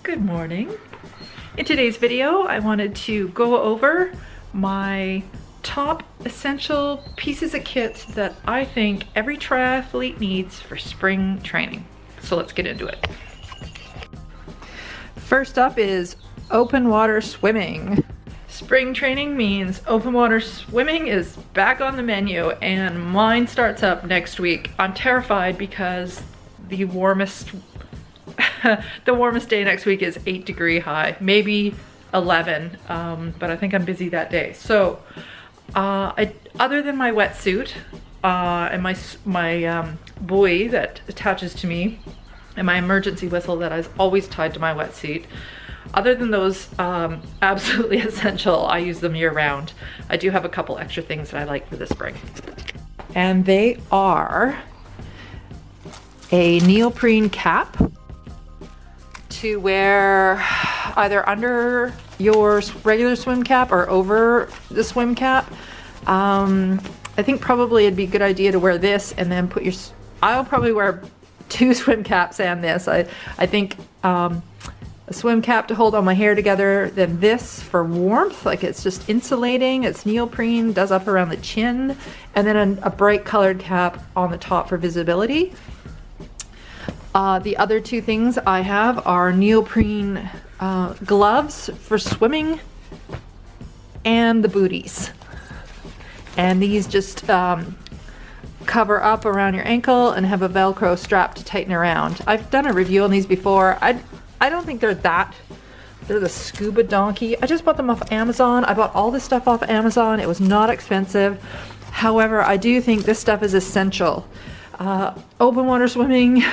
Good morning. In today's video, I wanted to go over my top essential pieces of kit that I think every triathlete needs for spring training. So let's get into it. First up is open water swimming. Spring training means open water swimming is back on the menu, and mine starts up next week. I'm terrified because the warmest day next week is 8-degree high, maybe 11, but I think I'm busy that day. So other than my wetsuit and my buoy that attaches to me and my emergency whistle that is always tied to my wetsuit, other than those absolutely essential, I use them year round. I do have a couple extra things that I like for the spring. And they are a neoprene cap to wear either under your regular swim cap or over the swim cap. I think probably it'd be a good idea to wear this and then put your, I'll probably wear 2 swim caps and this. I think a swim cap to hold all my hair together, then this for warmth, like it's just insulating, it's neoprene, does up around the chin, and then a bright colored cap on the top for visibility. The other 2 things I have are neoprene gloves for swimming and the booties. And these just cover up around your ankle and have a Velcro strap to tighten around. I've done a review on these before. I don't think they're the scuba donkey. I just bought them off Amazon. I bought all this stuff off Amazon. It was not expensive. However, I do think this stuff is essential. Open water swimming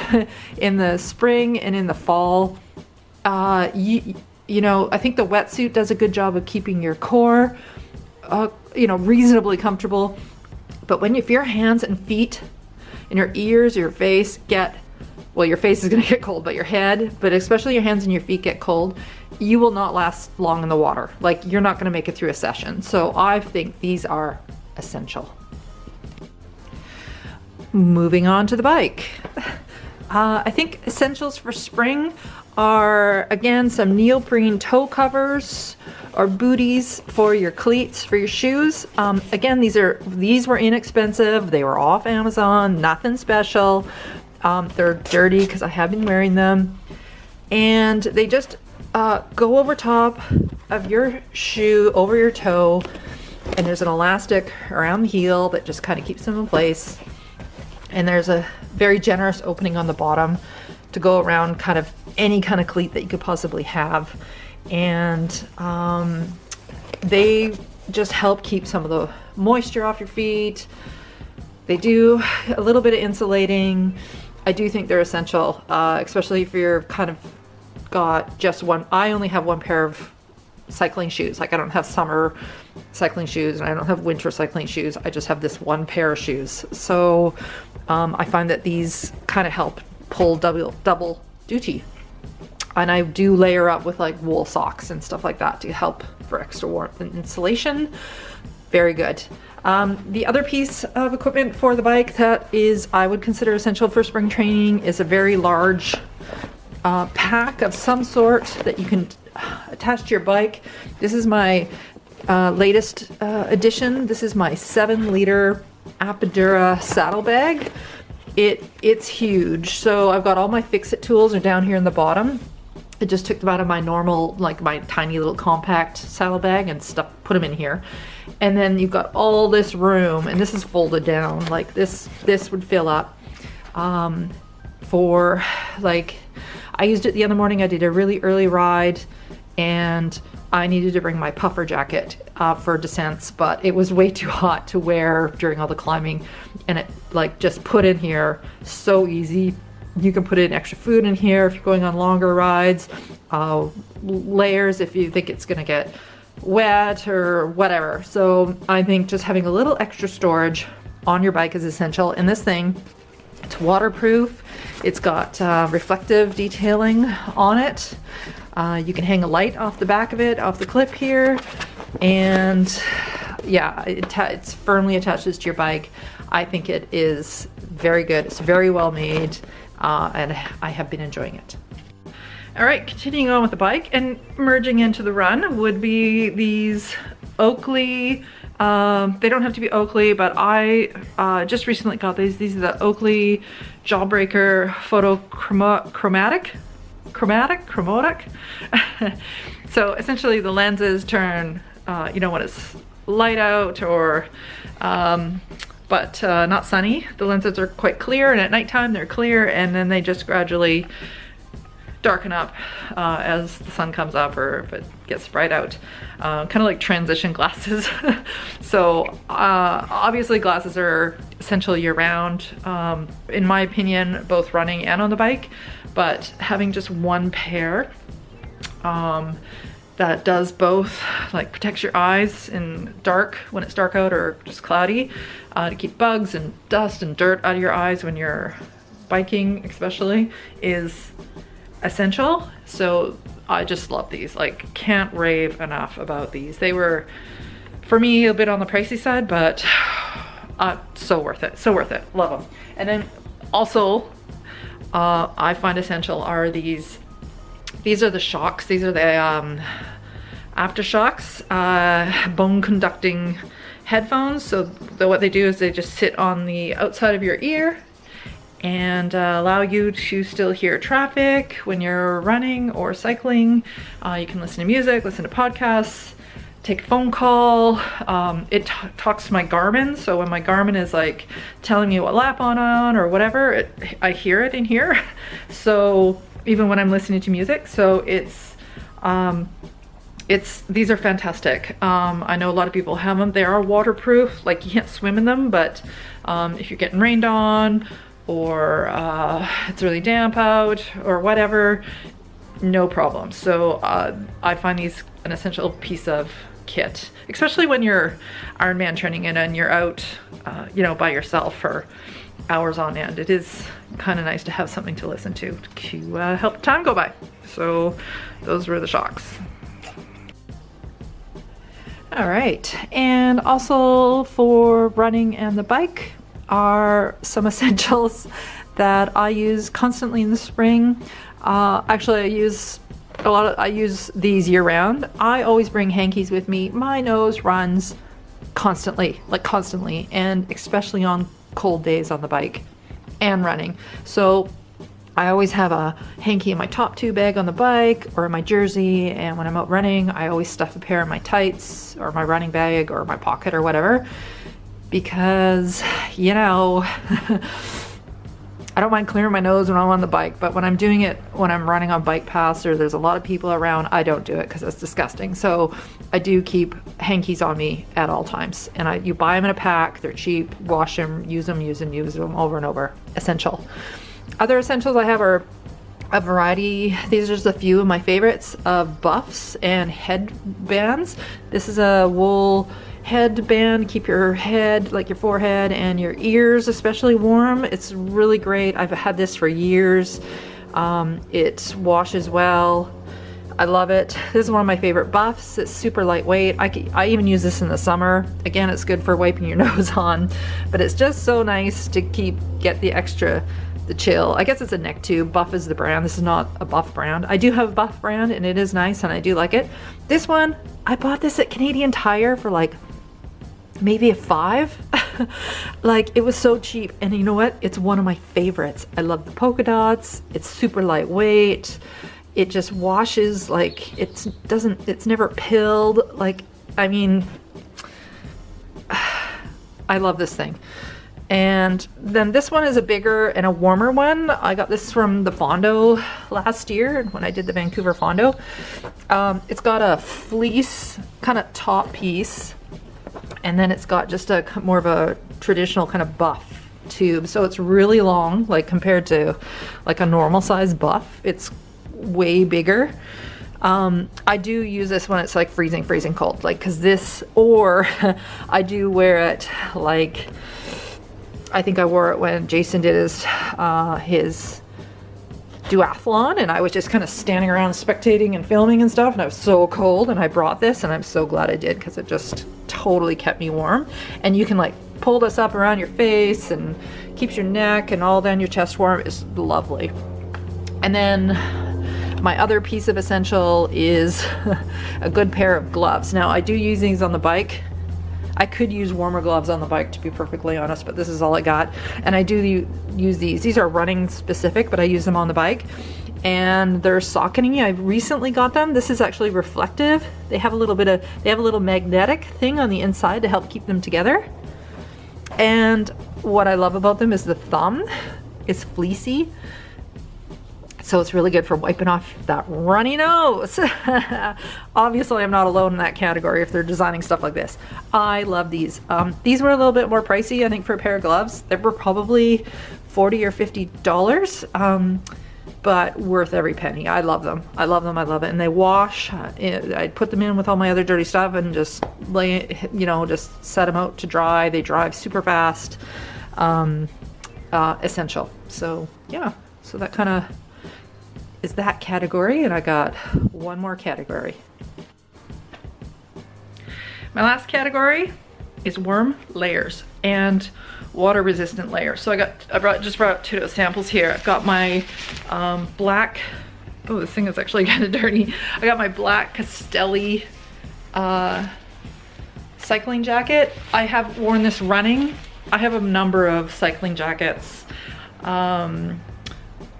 in the spring and in the fall. You know, I think the wetsuit does a good job of keeping your core, reasonably comfortable. But if your hands and feet and your ears, your face your face is going to get cold, but your head, but especially your hands and your feet get cold, you will not last long in the water. Like, you're not going to make it through a session. So I think these are essential. Moving on to the bike. I think essentials for spring are, again, some neoprene toe covers or booties for your cleats, for your shoes. Again, these were inexpensive. They were off Amazon, nothing special. They're dirty because I have been wearing them. And they just go over top of your shoe, over your toe, and there's an elastic around the heel that just kind of keeps them in place. And there's a very generous opening on the bottom to go around kind of any kind of cleat that you could possibly have. And they just help keep some of the moisture off your feet. They do a little bit of insulating. I do think they're essential, especially if you're kind of got just one. I only have one pair of cycling shoes. Like, I don't have summer cycling shoes and I don't have winter cycling shoes. I just have this one pair of shoes. So I find that these kind of help pull double duty. And I do layer up with like wool socks and stuff like that to help for extra warmth and insulation. Very good. The other piece of equipment for the bike that I would consider essential for spring training is a very large pack of some sort that you can attach to your bike. This is my latest addition. This is my 7-liter Apidura saddlebag. It's huge. So I've got all my fix-it tools are down here in the bottom. I just took them out of my normal, like my tiny little compact saddlebag and put them in here. And then you've got all this room, and this is folded down. Like this would fill up for, like, I used it the other morning. I did a really early ride and I needed to bring my puffer jacket for descents, but it was way too hot to wear during all the climbing, and it like just put in here so easy. You can put in extra food in here if you're going on longer rides, layers if you think it's gonna get wet or whatever. So I think just having a little extra storage on your bike is essential. And this thing, it's waterproof. It's got reflective detailing on it. You can hang a light off the back of it, off the clip here. And yeah, it's firmly attaches to your bike. I think it is very good. It's very well made, and I have been enjoying it. All right, continuing on with the bike and merging into the run would be these Oakley, they don't have to be Oakley, but I just recently got these. These are the Oakley Jawbreaker Photochromatic. So essentially the lenses turn, you know, when it's light out or, but not sunny. The lenses are quite clear, and at nighttime they're clear, and then they just gradually darken up as the sun comes up or if it gets bright out. Kind of like transition glasses. So obviously glasses are essential year-round, in my opinion, both running and on the bike, but having just one pair that does both, like protects your eyes in dark when it's dark out or just cloudy, to keep bugs and dust and dirt out of your eyes when you're biking especially, is essential. So I just love these, like can't rave enough about these. They were, for me, a bit on the pricey side, but so worth it, so worth it, love them. And then also I find essential are these are the shocks. These are the aftershocks, bone conducting headphones. So what they do is they just sit on the outside of your ear and allow you to still hear traffic when you're running or cycling. You can listen to music, listen to podcasts, take a phone call. It talks to my Garmin, so when my Garmin is like telling me what lap I'm on or whatever, I hear it in here. So even when I'm listening to music, so these are fantastic. I know a lot of people have them. They are waterproof, like you can't swim in them, but if you're getting rained on, or it's really damp out or whatever, no problem. So I find these an essential piece of kit, especially when you're Ironman training and you're out, you know, by yourself for hours on end. It is kind of nice to have something to listen to help time go by. So those were the shocks. All right, and also for running and the bike are some essentials that I use constantly in the spring. Actually, I use these year round. I always bring hankies with me. My nose runs constantly, and especially on cold days on the bike and running. So I always have a hanky in my top two bag on the bike or in my jersey, and when I'm out running, I always stuff a pair in my tights or my running bag or my pocket or whatever. Because, you know, I don't mind clearing my nose when I'm on the bike, but when I'm doing it, when I'm running on bike paths or there's a lot of people around, I don't do it because it's disgusting. So I do keep hankies on me at all times. And you buy them in a pack, they're cheap, wash them, use them over and over. Essential. Other essentials I have are a variety. These are just a few of my favorites of buffs and headbands. This is a wool headband, keep your head, like your forehead and your ears especially warm. It's really great. I've had this for years. It washes well. I love it. This is one of my favorite buffs. It's super lightweight. I even use this in the summer. Again, it's good for wiping your nose on, but it's just so nice to get the chill. I guess it's a neck tube. Buff is the brand. This is not a Buff brand. I do have a Buff brand and it is nice and I do like it. This one, I bought this at Canadian Tire for like maybe a $5. Like, it was so cheap, and you know what? It's one of my favorites. I love the polka dots. It's super lightweight. It just washes, like, it's never pilled. Like, I mean, I love this thing. And then this one is a bigger and a warmer one. I got this from the Fondo last year when I did the Vancouver Fondo. It's got a fleece kind of top piece, and then it's got just a more of a traditional kind of buff tube. So it's really long, like compared to like a normal size buff. It's way bigger. I do use this when it's like freezing cold, like, cause this, or I do wear it like, I think I wore it when Jason did his duathlon, and I was just kind of standing around spectating and filming and stuff, and I was so cold, and I brought this, and I'm so glad I did, because it just totally kept me warm. And you can like pull this up around your face and keeps your neck and all down your chest warm. It's lovely. And then My other piece of essential is a good pair of gloves. Now I do use these on the bike. I could use warmer gloves on the bike, to be perfectly honest, but this is all I got. And I do use these. These are running specific, but I use them on the bike. And they're Saucony. I recently got them. This is actually reflective. They have a little magnetic thing on the inside to help keep them together. And what I love about them is the thumb is fleecy. So it's really good for wiping off that runny nose. Obviously, I'm not alone in that category if they're designing stuff like this. I love these. These were a little bit more pricey, I think, for a pair of gloves. They were probably $40 or $50, but worth every penny. I love them. I love them. I love it. And they wash. I put them in with all my other dirty stuff and just just set them out to dry. They dry super fast. Essential. So yeah. So that kind of is that category, and I got one more category. My last category is worm layers and water resistant layers. So I just brought two samples here. I've got my black, oh, this thing is actually kind of dirty. I got my black Castelli cycling jacket. I have worn this running. I have a number of cycling jackets.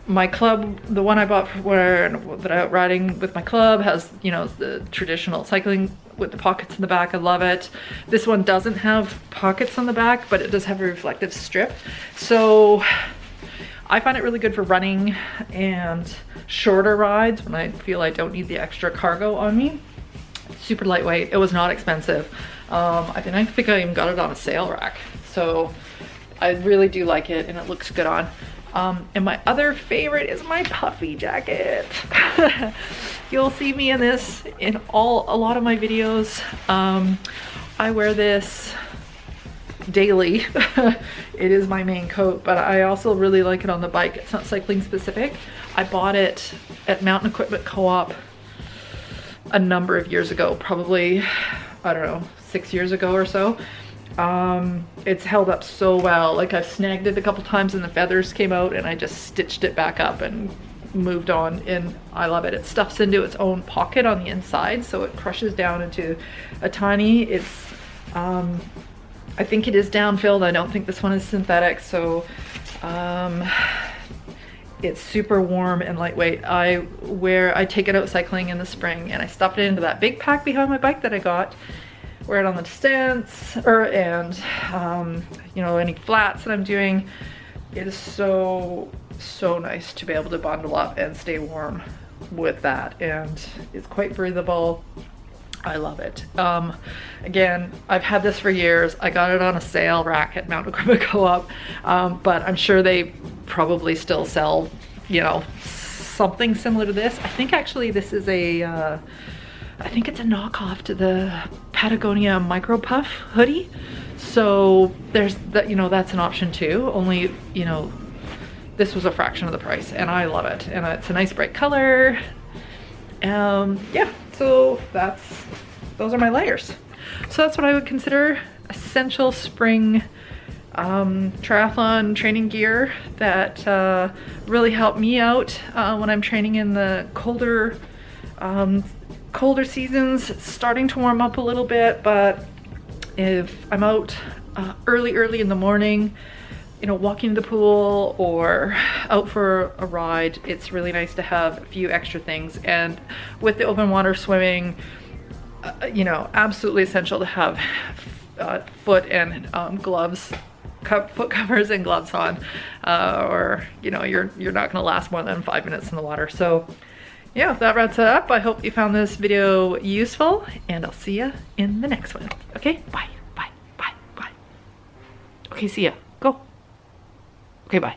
My club, the one I bought that I out riding with my club has, the traditional cycling with the pockets in the back. I love it. This one doesn't have pockets on the back, but it does have a reflective strip. So I find it really good for running and shorter rides when I feel I don't need the extra cargo on me. Super lightweight. It was not expensive. I think I even got it on a sale rack. So I really do like it, and it looks good on. And my other favorite is my puffy jacket. You'll see me in this in a lot of my videos. I wear this daily. It is my main coat, but I also really like it on the bike. It's not cycling specific. I bought it at Mountain Equipment Co-op a number of years ago, probably, I don't know, 6 years ago or so. It's held up so well. Like, I've snagged it a couple times and the feathers came out, and I just stitched it back up and moved on, and I love it. It stuffs into its own pocket on the inside, so it crushes down into a tiny, I think it is down-filled. I don't think this one is synthetic, so it's super warm and lightweight. I take it out cycling in the spring, and I stuff it into that big pack behind my bike that I got. Wear it on the distance, any flats that I'm doing. It is so nice to be able to bundle up and stay warm with that, and it's quite breathable. I love it. Again, I've had this for years. I got it on a sale rack at Mountain Equipment Co-op, but I'm sure they probably still sell, something similar to this. I think actually this is I think it's a knockoff to the Patagonia Micro Puff hoodie. So there's that, that's an option too. Only, this was a fraction of the price, and I love it. And it's a nice bright color. Yeah, so those are my layers. So that's what I would consider essential spring triathlon training gear that really help me out when I'm training in the colder seasons. It's starting to warm up a little bit, but if I'm out early in the morning, walking to the pool or out for a ride, it's really nice to have a few extra things. And with the open water swimming, absolutely essential to have foot and gloves, foot covers and gloves on, or you're not going to last more than 5 minutes in the water. So yeah, that wraps it up. I hope you found this video useful, and I'll see you in the next one. Okay, bye. Okay, see ya. Go. Okay, bye.